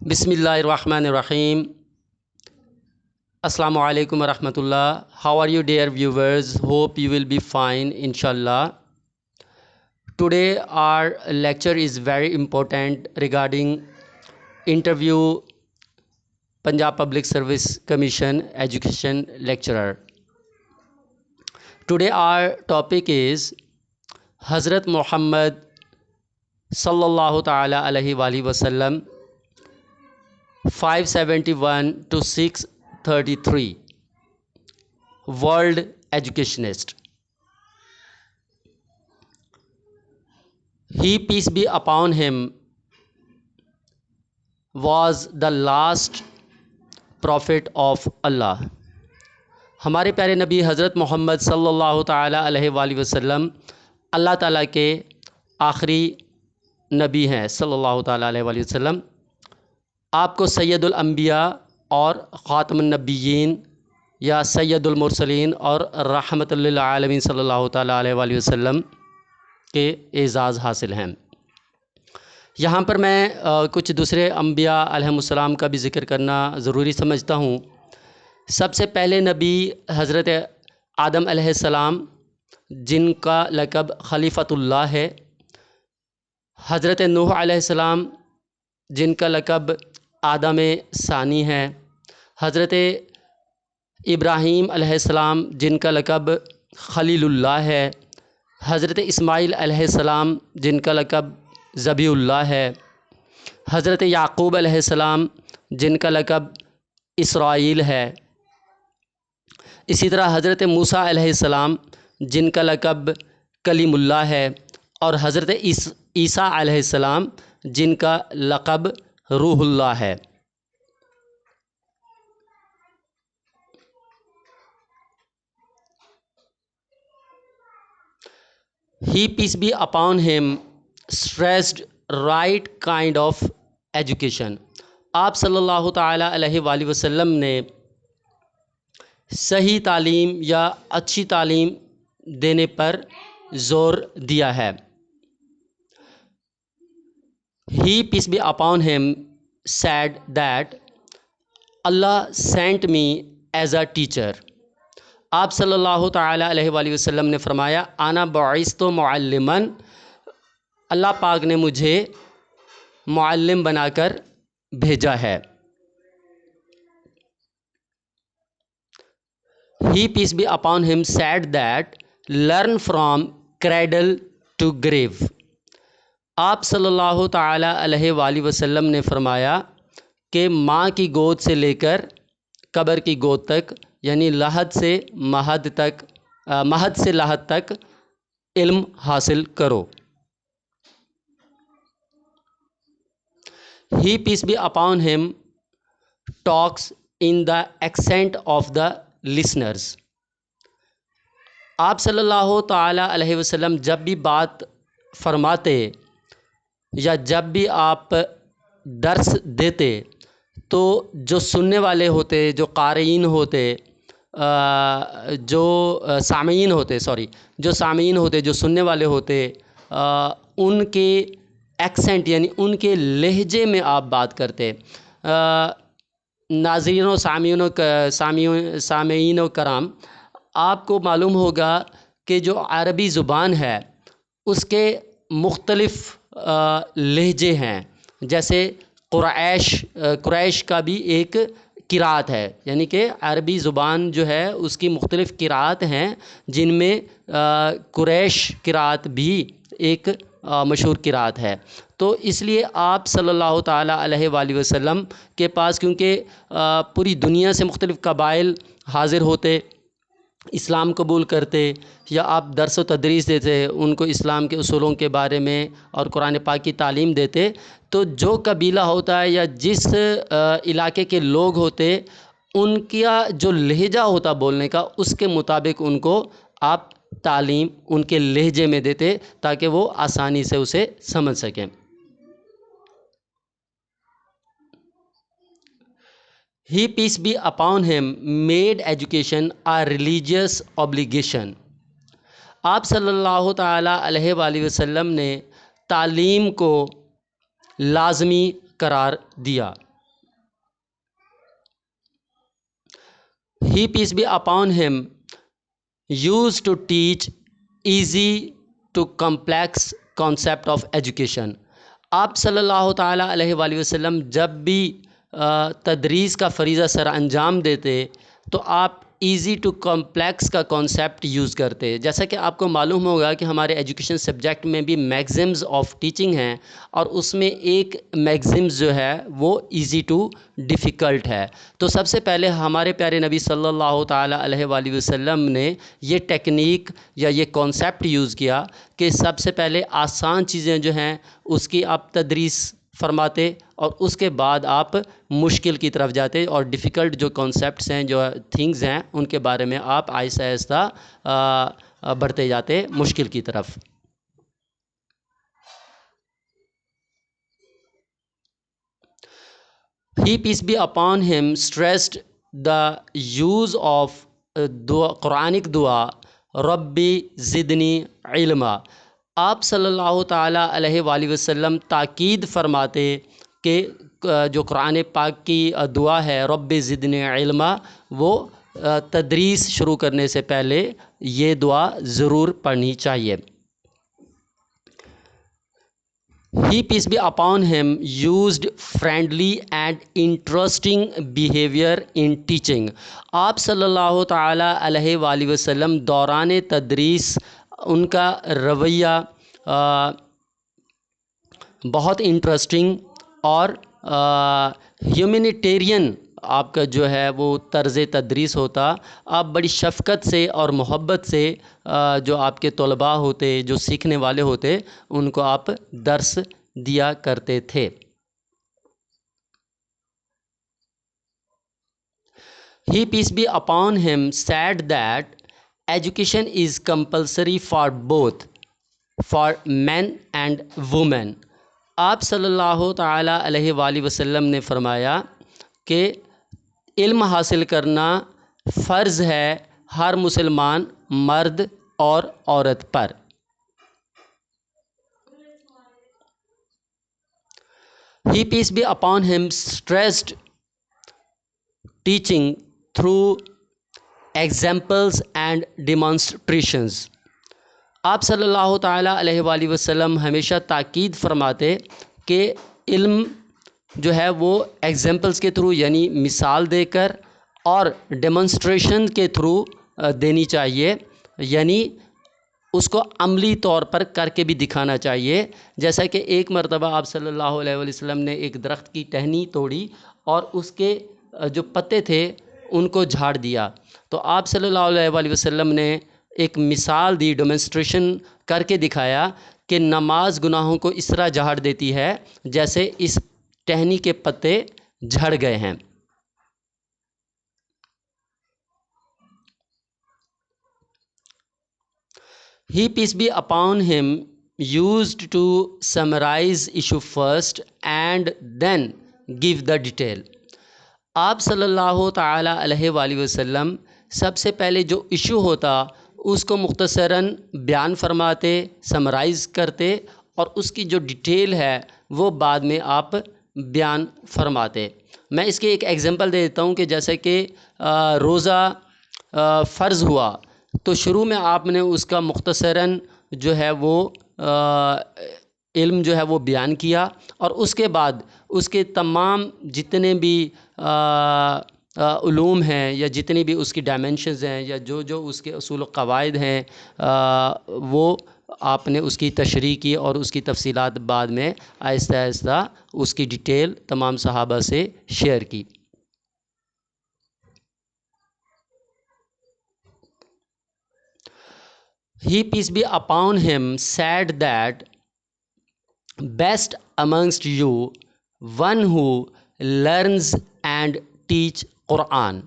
Bismillahirrahmanirrahim. Assalamu alaikum wa rahmatullah. How are you, dear viewers? Hope you will be fine, inshallah. Today our lecture is very important regarding interview Punjab Public Service Commission Education Lecturer. Today our topic is Hazrat Muhammad sallallahu ta'ala alaihi wasallam 571 to 633 World Educationist. He, peace be upon him, was the last prophet of Allah. ہمارے پیارے نبی حضرت محمد صلی اللہ تعالیٰ علیہ وآلہ وسلم اللہ تعالیٰ کے آخری نبی ہیں صلی اللہ تعالیٰ علیہ وآلہ وسلم. آپ کو سید الانبیاء اور خاتم النبیین یا سید المرسلین اور رحمت للعالمین صلی اللہ تعالیٰ علیہ وآلہ وسلم کے اعزاز حاصل ہیں. یہاں پر میں کچھ دوسرے انبیاء علیہم السلام کا بھی ذکر کرنا ضروری سمجھتا ہوں. سب سے پہلے نبی حضرت آدم علیہ السلام جن کا لقب خلیفۃ اللہ ہے، حضرت نوح علیہ السلام جن کا لقب آدم ثانی ہے، حضرت ابراہیم علیہ السلام جن کا لقب خلیل اللہ ہے، حضرت اسماعیل علیہ السلام جن کا لقب ذبیح اللہ ہے، حضرت یعقوب علیہ السلام جن کا لقب اسرائیل ہے. اسی طرح حضرت موسیٰ علیہ السلام جن کا لقب کلیم اللہ ہے، اور حضرت عیسیٰ علیہ السلام جن کا لقب روح اللہ ہے. He, peace be upon him, stressed right kind of education. آپ صلی اللہ تعالیٰ علیہ وآلہ وسلم نے صحیح تعلیم یا اچھی تعلیم دینے پر زور دیا ہے. He, peace be upon him, said that Allah sent me as a teacher. آپ صلی اللہ تعالیٰ علیہ وآلہ وسلم نے فرمایا انا بعثت معلما، اللہ پاک نے مجھے معلم بنا کر بھیجا ہے. He, peace be upon him, said that learn from cradle to grave. آپ صلی اللہ تعالیٰ علیہ وآلہ وسلم نے فرمایا کہ ماں کی گود سے لے کر قبر کی گود تک، یعنی لحد سے مہد تک، مہد سے لحد تک علم حاصل کرو. He, peace be upon him, talks in the accent of the listeners. آپ صلی اللہ تعالیٰ علیہ وسلم جب بھی بات فرماتے یا جب بھی آپ درس دیتے تو جو سننے والے ہوتے، جو قارئین ہوتے، جو سامعین ہوتے جو سننے والے ہوتے، ان کے ایکسنٹ یعنی ان کے لہجے میں آپ بات کرتے. ناظرین و سامعین و کرام، آپ کو معلوم ہوگا کہ جو عربی زبان ہے اس کے مختلف لہجے ہیں. جیسے قریش کا بھی ایک قرات ہے، یعنی کہ عربی زبان جو ہے اس کی مختلف قرات ہیں، جن میں قریش قرات بھی ایک مشہور قرات ہے. تو اس لیے آپ صلی اللہ تعالیٰ علیہ وآلہ وسلم کے پاس کیونکہ پوری دنیا سے مختلف قبائل حاضر ہوتے، اسلام قبول کرتے، یا آپ درس و تدریس دیتے، ان کو اسلام کے اصولوں کے بارے میں اور قرآن پاک کی تعلیم دیتے، تو جو قبیلہ ہوتا ہے یا جس علاقے کے لوگ ہوتے، ان کا جو لہجہ ہوتا بولنے کا، اس کے مطابق ان کو آپ تعلیم ان کے لہجے میں دیتے تاکہ وہ آسانی سے اسے سمجھ سکیں. He, peace be upon him, made education a religious obligation. آپ صلی اللہ تعالیٰ علیہ وآلہ وسلم نے تعلیم کو لازمی قرار دیا. He, peace be upon him, used to teach easy to complex concept of education. آپ صلی اللہ تعالیٰ علیہ وآلہ وسلم جب بھی تدریس کا فریضہ سر انجام دیتے تو آپ ایزی ٹو کمپلیکس کا کانسیپٹ یوز کرتے. جیسا کہ آپ کو معلوم ہوگا کہ ہمارے ایجوکیشن سبجیکٹ میں بھی میگزمز آف ٹیچنگ ہیں، اور اس میں ایک میگزمز جو ہے وہ ایزی ٹو ڈیفیکلٹ ہے. تو سب سے پہلے ہمارے پیارے نبی صلی اللہ تعالیٰ علیہ وآلہ وسلم نے یہ ٹیکنیک یا یہ کانسیپٹ یوز کیا کہ سب سے پہلے آسان چیزیں جو ہیں اس کی آپ تدریس فرماتے، اور اس کے بعد آپ مشکل کی طرف جاتے، اور ڈیفیکلٹ جو کانسیپٹس ہیں، جو تھنگز ہیں، ان کے بارے میں آپ آہستہ آہستہ بڑھتے جاتے مشکل کی طرف. He, peace be upon him, stressed the use of Quranic dua, Rabbi zidni ilma. آپ صلی اللہ تعالیٰ علیہ وآلہ وسلم تاکید فرماتے کہ جو قرآن پاک کی دعا ہے رب زدنی علما، وہ تدریس شروع کرنے سے پہلے یہ دعا ضرور پڑھنی چاہیے. He, peace be upon him, used friendly and interesting behavior in teaching. آپ صلی اللہ تعالیٰ علیہ وآلہ وسلم دوران تدریس ان کا رویہ بہت انٹرسٹنگ اور ہیومینیٹیرین آپ کا جو ہے وہ طرز تدریس ہوتا. آپ بڑی شفقت سے اور محبت سے جو آپ کے طلباء ہوتے، جو سیکھنے والے ہوتے، ان کو آپ درس دیا کرتے تھے. He, peace be upon him, said that education is compulsory for both, for men and women. آپ صلی اللہ تعالیٰ علیہ وآلہ وسلم نے فرمایا کہ علم حاصل کرنا فرض ہے ہر مسلمان مرد اور عورت پر. He, peace be upon him, stressed teaching through examples and demonstrations. آپ صلی اللہ تعالیٰ علیہ وآلہ وسلم ہمیشہ تاکید فرماتے کہ علم جو ہے وہ ایگزامپلس کے تھرو، یعنی مثال دے کر، اور ڈیمونسٹریشن کے تھرو دینی چاہیے، یعنی اس کو عملی طور پر کر کے بھی دکھانا چاہیے. جیسا کہ ایک مرتبہ آپ صلی اللہ علیہ وسلم نے ایک درخت کی ٹہنی توڑی اور اس کے جو پتے تھے ان کو جھاڑ دیا، تو آپ صلی اللہ علیہ وسلم نے ایک مثال دی، ڈیمونسٹریشن کر کے دکھایا کہ نماز گناہوں کو اس طرح جھاڑ دیتی ہے جیسے اس ٹہنی کے پتے جھڑ گئے ہیں. He, peace be upon him, used to summarize issue first and then give the detail. آپ صلی اللہ تعالیٰ علیہ وآلہ وسلم سب سے پہلے جو ایشو ہوتا اس کو مختصراً بیان فرماتے، سمرائز کرتے، اور اس کی جو ڈیٹیل ہے وہ بعد میں آپ بیان فرماتے. میں اس کے ایک ایگزامپل دے دیتا ہوں کہ جیسے کہ روزہ فرض ہوا تو شروع میں آپ نے اس کا مختصراً جو ہے وہ علم جو ہے وہ بیان کیا، اور اس کے بعد اس کے تمام جتنے بھی علوم ہیں یا جتنی بھی اس کی ڈائمینشنز ہیں یا جو اس کے اصول و قواعد ہیں وہ آپ نے اس کی تشریح کی، اور اس کی تفصیلات بعد میں آہستہ آہستہ اس کی ڈیٹیل تمام صحابہ سے شیئر کی. He, peace be upon him, said that best amongst you one who learns and teach Quran.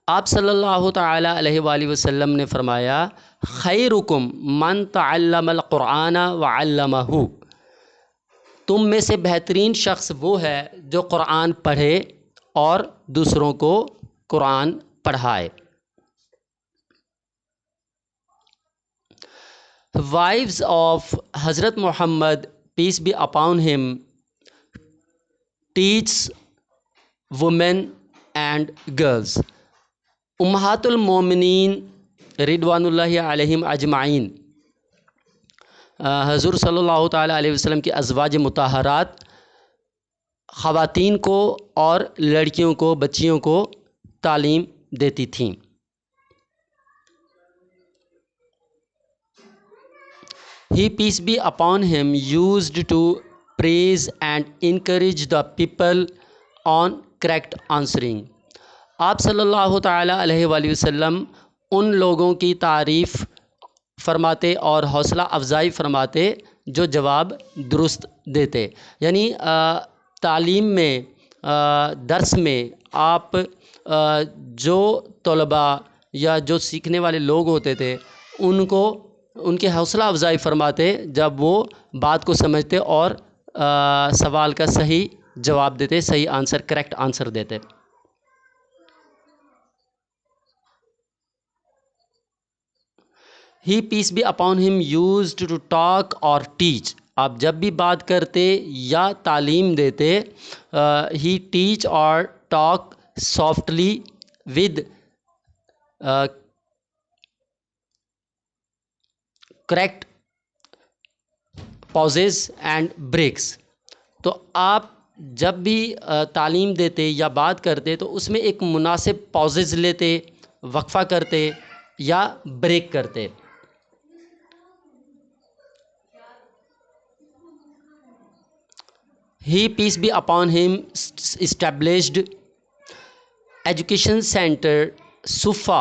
آپ صلی اللہ تعالیٰ علیہ وآلہ وسلم نے فرمایا خیرکم من تعلم القرآن وعلمہ. تم میں سے بہترین شخص وہ ہے جو قرآن پڑھے اور دوسروں کو قرآن پڑھائے. Wives of Hazrat Muhammad, peace be upon him, teach women and girls. امہات المومنین رضوان اللہ علیہم اجمعین، حضور صلی اللہ تعالیٰ علیہ وسلم کی ازواج مطہرات خواتین کو اور لڑکیوں کو، بچیوں کو تعلیم دیتی تھیں۔ He, peace be upon him, used to praise and encourage the people on correct answering. آپ صلی اللہ تعالیٰ علیہ وآلہ وسلم ان لوگوں کی تعریف فرماتے اور حوصلہ افزائی فرماتے جو جواب درست دیتے۔ یعنی تعلیم میں، درس میں آپ جو طلباء یا جو سیکھنے والے لوگ ہوتے تھے ان کے حوصلہ افزائی فرماتے جب وہ بات کو سمجھتے اور سوال کا صحیح جواب دیتے، صحیح آنسر، کریکٹ آنسر دیتے۔ He, peace be upon him, used to talk or teach. آپ جب بھی بات کرتے یا تعلیم دیتے، he teach or talk softly with correct pauses and breaks. تو آپ جب بھی تعلیم دیتے یا بات کرتے تو اس میں ایک مناسب پازز لیتے، وقفہ کرتے یا بریک کرتے۔ He, peace be upon him, established education center Sufa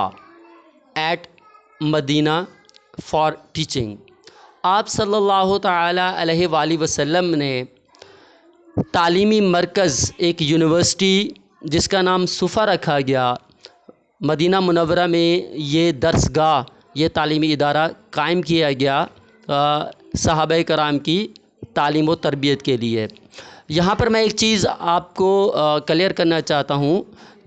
at Medina for teaching. آپ صلی اللہ تعالیٰ علیہ وآلہ وسلم نے تعلیمی مرکز، ایک یونیورسٹی جس کا نام صفا رکھا گیا، مدینہ منورہ میں یہ درس گاہ، یہ تعلیمی ادارہ قائم کیا گیا صحابہ کرام کی تعلیم و تربیت کے لیے۔ یہاں پر میں ایک چیز آپ کو کلیئر کرنا چاہتا ہوں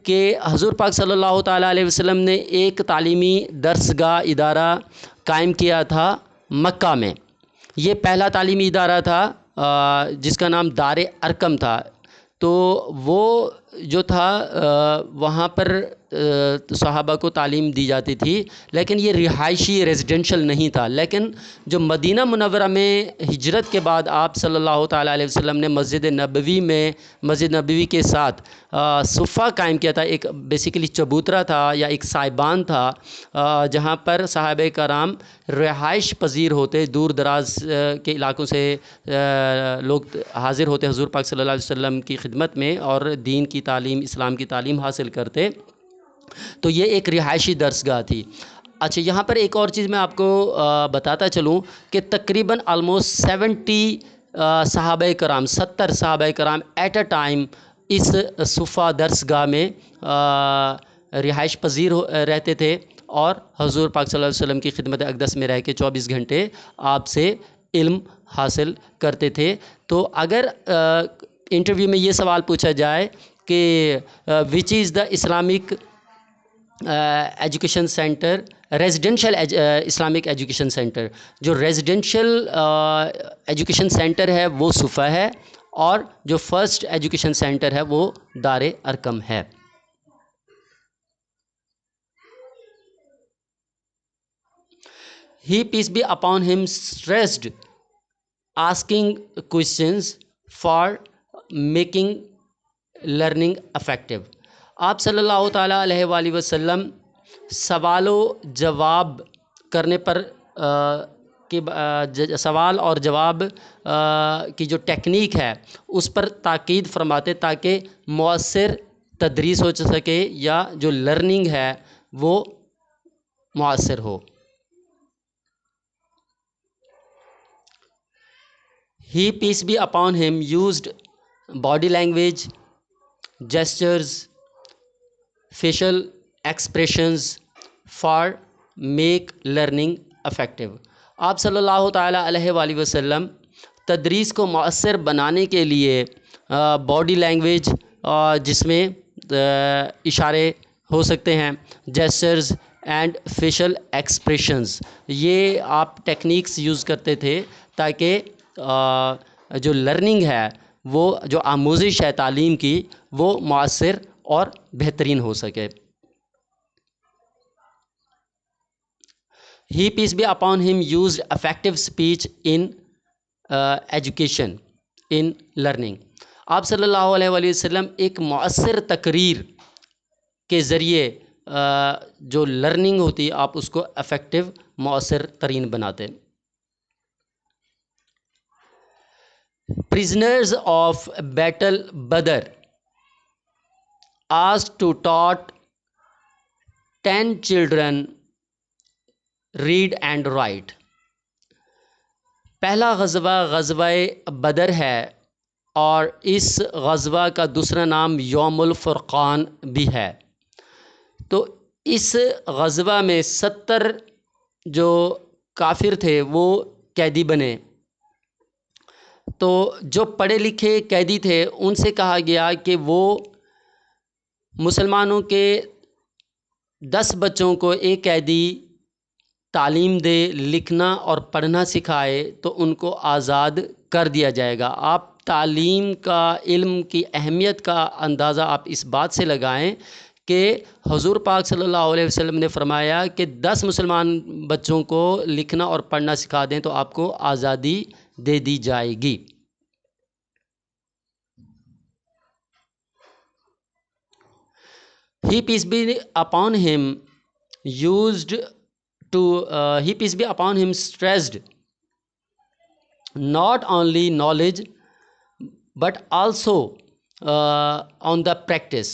کہ حضور پاک صلی اللہ تعالیٰ علیہ وسلم نے ایک تعلیمی درس گاہ ادارہ قائم کیا تھا مکہ میں۔ یہ پہلا تعلیمی ادارہ تھا جس کا نام دار ارقم تھا۔ تو وہ جو تھا وہاں پر صحابہ کو تعلیم دی جاتی تھی، لیکن یہ رہائشی ریزیڈنشل نہیں تھا۔ لیکن جو مدینہ منورہ میں ہجرت کے بعد آپ صلی اللہ تعالیٰ علیہ وسلم نے مسجد نبوی کے ساتھ صفہ قائم کیا تھا، ایک بیسیکلی چبوترا تھا یا ایک سائبان تھا جہاں پر صحابہ کرام رہائش پذیر ہوتے، دور دراز کے علاقوں سے لوگ حاضر ہوتے حضور پاک صلی اللہ علیہ وسلم کی خدمت میں اور دین کی تعلیم، اسلام کی تعلیم حاصل کرتے۔ تو یہ ایک رہائشی درسگاہ تھی۔ اچھا، یہاں پر ایک اور چیز میں آپ کو بتاتا چلوں کہ تقریباً آلموسٹ 70 صحابہ کرام، 70 صحابہ کرام ایٹ اے ٹائم اس صفا درسگاہ میں رہائش پذیر رہتے تھے اور حضور پاک صلی اللہ علیہ وسلم کی خدمت اقدس میں رہ کے 24 گھنٹے آپ سے علم حاصل کرتے تھے۔ تو اگر انٹرویو میں یہ سوال پوچھا جائے کہ which is the Islamic education centre, residential Islamic education centre, جو ریزیڈنشل ایجوکیشن سینٹر ہے وہ صفا ہے اور جو فرسٹ ایجوکیشن سینٹر ہے وہ دار ارقم ہے۔ He, peace be upon him, stressed asking questions for making learning effective. آپ صلی اللہ تعالیٰ علیہ وآلہ وسلم سوال و جواب کرنے پر سوال اور جواب کی جو ٹیکنیک ہے اس پر تاکید فرماتے تاکہ مؤثر تدریس ہو سکے یا جو لرننگ ہے وہ مؤثر ہو۔ He, peace be upon him, used body language, gestures, facial expressions for make learning effective. آپ صلی اللہ تعالیٰ علیہ وآلہ وسلم تدریس کو مؤثر بنانے کے لیے باڈی لینگویج جس میں اشارے ہو سکتے ہیں، جیسچرز اینڈ فیشل ایکسپریشنز، یہ آپ ٹیکنیکس یوز کرتے تھے تاکہ جو لرننگ ہے، وہ جو آموزش ہے تعلیم کی، وہ مؤثر اور بہترین ہو سکے۔ He, peace be upon him, used effective speech in education, in learning. آپ صلی اللہ علیہ وآلہ وسلم ایک مؤثر تقریر کے ذریعے جو لرننگ ہوتی ہے آپ اس کو افیکٹو مؤثر ترین بناتے. Prisoners of battle Badr asked to taught 10 children read and write. پہلا غزوہ غزوہ بدر ہے اور اس غزوہ کا دوسرا نام یوم الفرقان بھی ہے. تو اس غزوہ میں 70 جو کافر تھے وہ قیدی بنے. تو جو پڑھے لکھے قیدی تھے ان سے کہا گیا کہ وہ مسلمانوں کے 10 بچوں کو ایک قیدی تعلیم دے، لکھنا اور پڑھنا سکھائے تو ان کو آزاد کر دیا جائے گا. آپ تعلیم کا، علم کی اہمیت کا اندازہ آپ اس بات سے لگائیں کہ حضور پاک صلی اللہ علیہ وسلم نے فرمایا کہ 10 مسلمان بچوں کو لکھنا اور پڑھنا سکھا دیں تو آپ کو آزادی دے دی جائے گی. He, peace be upon him, used to he, peace be upon him, stressed not only knowledge but also on the practice.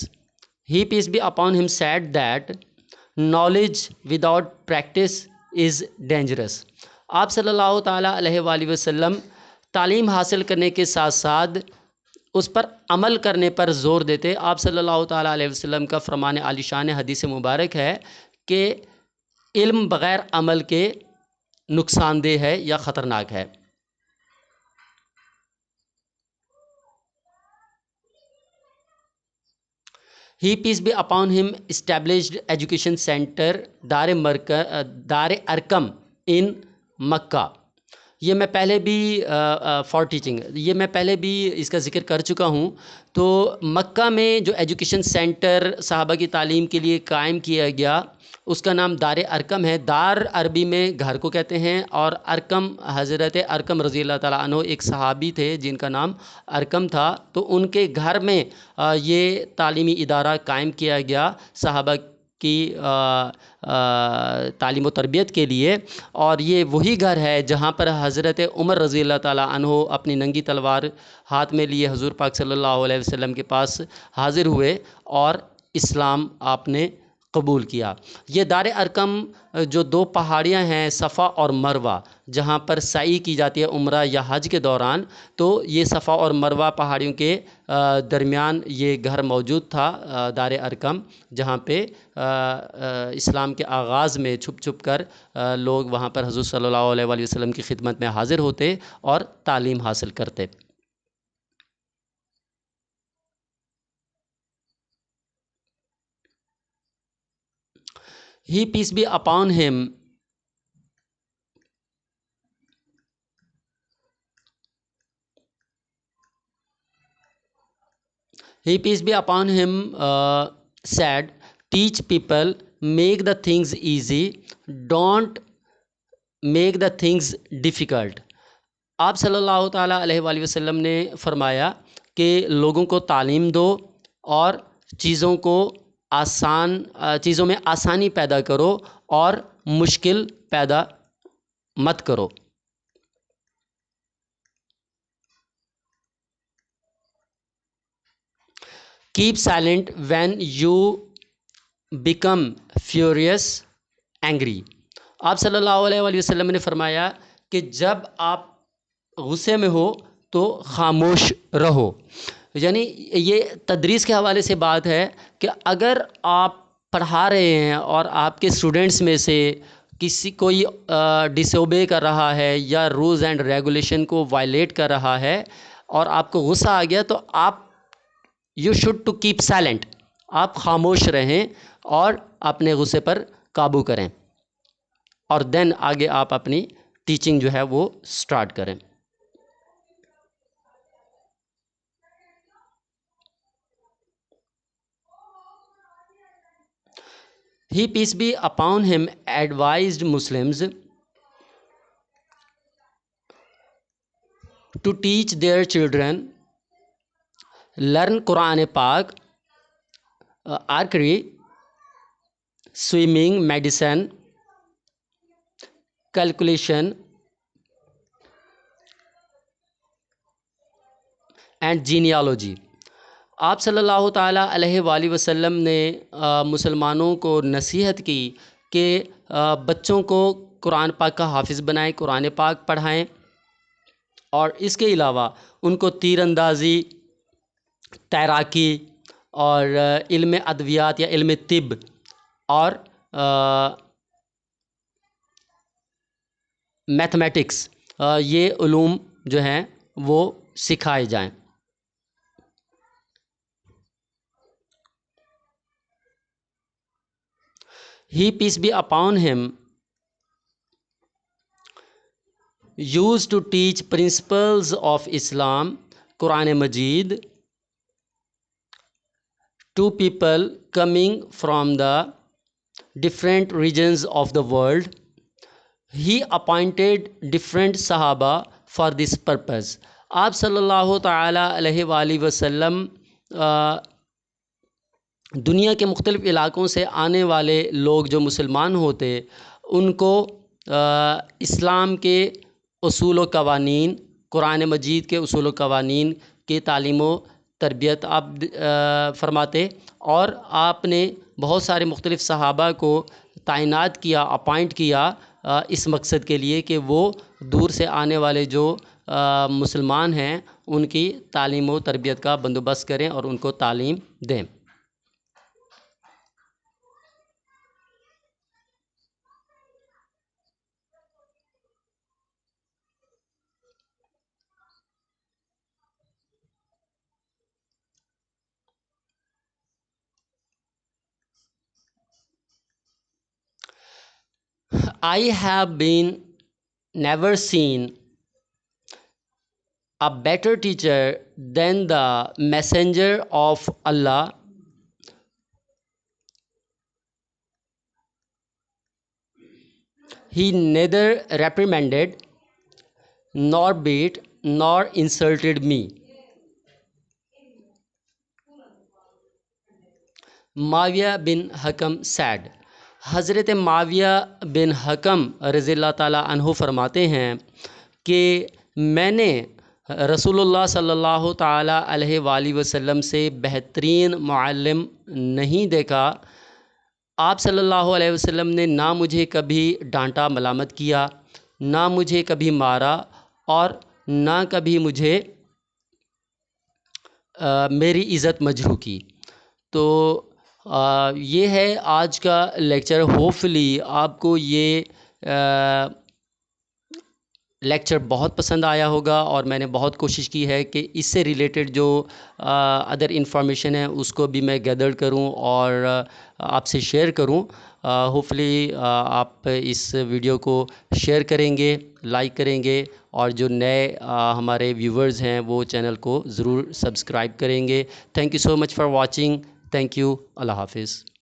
He, peace be upon him, said that knowledge without practice is dangerous. آپ صلی اللہ تعالیٰ علیہ وآلہ وسلم تعلیم حاصل کرنے کے ساتھ ساتھ اس پر عمل کرنے پر زور دیتے. آپ صلی اللہ تعالیٰ علیہ وسلم کا فرمان عالی شان حدیث مبارک ہے کہ علم بغیر عمل کے نقصان دہ ہے یا خطرناک ہے. He, peace be upon him, established education center دار ارکم in مکہ. یہ میں پہلے بھی فار ٹیچنگ یہ میں پہلے بھی اس کا ذکر کر چکا ہوں. تو مکہ میں جو ایجوکیشن سینٹر صحابہ کی تعلیم کے لیے قائم کیا گیا اس کا نام دار ارکم ہے. دار عربی میں گھر کو کہتے ہیں اور ارکم حضرت ارکم رضی اللہ تعالیٰ عنہ ایک صحابی تھے جن کا نام ارکم تھا. تو ان کے گھر میں یہ تعلیمی ادارہ قائم کیا گیا صحابہ کی تعلیم و تربیت کے لیے. اور یہ وہی گھر ہے جہاں پر حضرت عمر رضی اللہ تعالیٰ عنہ اپنی ننگی تلوار ہاتھ میں لیے حضور پاک صلی اللہ علیہ وسلم کے پاس حاضر ہوئے اور اسلام آپ نے قبول کیا. یہ دار ارکم جو 2 پہاڑیاں ہیں صفا اور مروہ جہاں پر سعی کی جاتی ہے عمرہ یا حج کے دوران، تو یہ صفا اور مروہ پہاڑیوں کے درمیان یہ گھر موجود تھا دار ارکم، جہاں پہ اسلام کے آغاز میں چھپ چھپ کر لوگ وہاں پر حضور صلی اللہ علیہ وآلہ وسلم کی خدمت میں حاضر ہوتے اور تعلیم حاصل کرتے. He, peace be upon him, he, peace be upon him, said, teach people, make the things easy, don't make the things difficult. آپ صلی اللہ تعالیٰ علیہ وآلہ وسلم نے فرمایا کہ لوگوں کو تعلیم دو اور چیزوں میں آسانی پیدا کرو اور مشکل پیدا مت کرو. Keep silent when you become furious, angry. آپ صلی اللہ علیہ وآلہ وسلم نے فرمایا کہ جب آپ غصے میں ہو تو خاموش رہو. یعنی یہ تدریس کے حوالے سے بات ہے کہ اگر آپ پڑھا رہے ہیں اور آپ کے اسٹوڈنٹس میں سے کوئی ڈس اوبے کر رہا ہے یا رولز اینڈ ریگولیشن کو وائلیٹ کر رہا ہے اور آپ کو غصہ آ گیا تو آپ you should to keep silent, آپ خاموش رہیں اور اپنے غصے پر قابو کریں اور دین آگے آپ اپنی ٹیچنگ جو ہے وہ سٹارٹ کریں. He, peace be upon him, advised Muslims to teach their children, learn Quran Pak, archery, swimming, medicine, calculation and genealogy. آپ صلی اللہ تعالیٰ علیہ وآلہ وسلم نے مسلمانوں کو نصیحت کی کہ بچوں کو قرآن پاک کا حافظ بنائیں، قرآن پاک پڑھائیں، اور اس کے علاوہ ان کو تیر اندازی، تیراکی اور علم ادویات یا علم طب اور میتھمیٹکس، یہ علوم جو ہیں وہ سکھائے جائیں۔ He, peace be upon him, used to teach principles of Islam, Quran Majid, to people coming from the different regions of the world. He appointed different Sahaba for this purpose. آپ صلی اللہ تعالیٰ علیہ وآلہ وسلم دنیا کے مختلف علاقوں سے آنے والے لوگ جو مسلمان ہوتے، ان کو اسلام کے اصول و قوانین، قرآن مجید کے اصول و قوانین کی تعلیم و تربیت آپ فرماتے، اور آپ نے بہت سارے مختلف صحابہ کو تعینات کیا، اپائنٹ کیا اس مقصد کے لیے کہ وہ دور سے آنے والے جو مسلمان ہیں ان کی تعلیم و تربیت کا بندوبست کریں اور ان کو تعلیم دیں۔ I have been never seen a better teacher than the messenger of Allah. He neither reprimanded nor beat nor insulted me. معاویہ بن حکم said. حضرت معاویہ بن حکم رضی اللہ تعالیٰ عنہ فرماتے ہیں کہ میں نے رسول اللہ صلی اللہ تعالیٰ علیہ وآلہ وسلم سے بہترین معلم نہیں دیکھا۔ آپ صلی اللہ علیہ وسلم نے نہ مجھے کبھی ڈانٹا، ملامت کیا، نہ مجھے کبھی مارا، اور نہ کبھی مجھے میری عزت مجروح کی۔ تو یہ ہے آج کا لیکچر۔ ہوپفلی آپ کو یہ لیکچر بہت پسند آیا ہوگا، اور میں نے بہت کوشش کی ہے کہ اس سے ریلیٹڈ جو ادر انفارمیشن ہے اس کو بھی میں گیدر کروں اور آپ سے شیئر کروں۔ ہوپفلی آپ اس ویڈیو کو شیئر کریں گے، لائک کریں گے، اور جو نئے ہمارے ویورز ہیں وہ چینل کو ضرور سبسکرائب کریں گے۔ Thank you so much for watching. Thank you. اللہ حافظ۔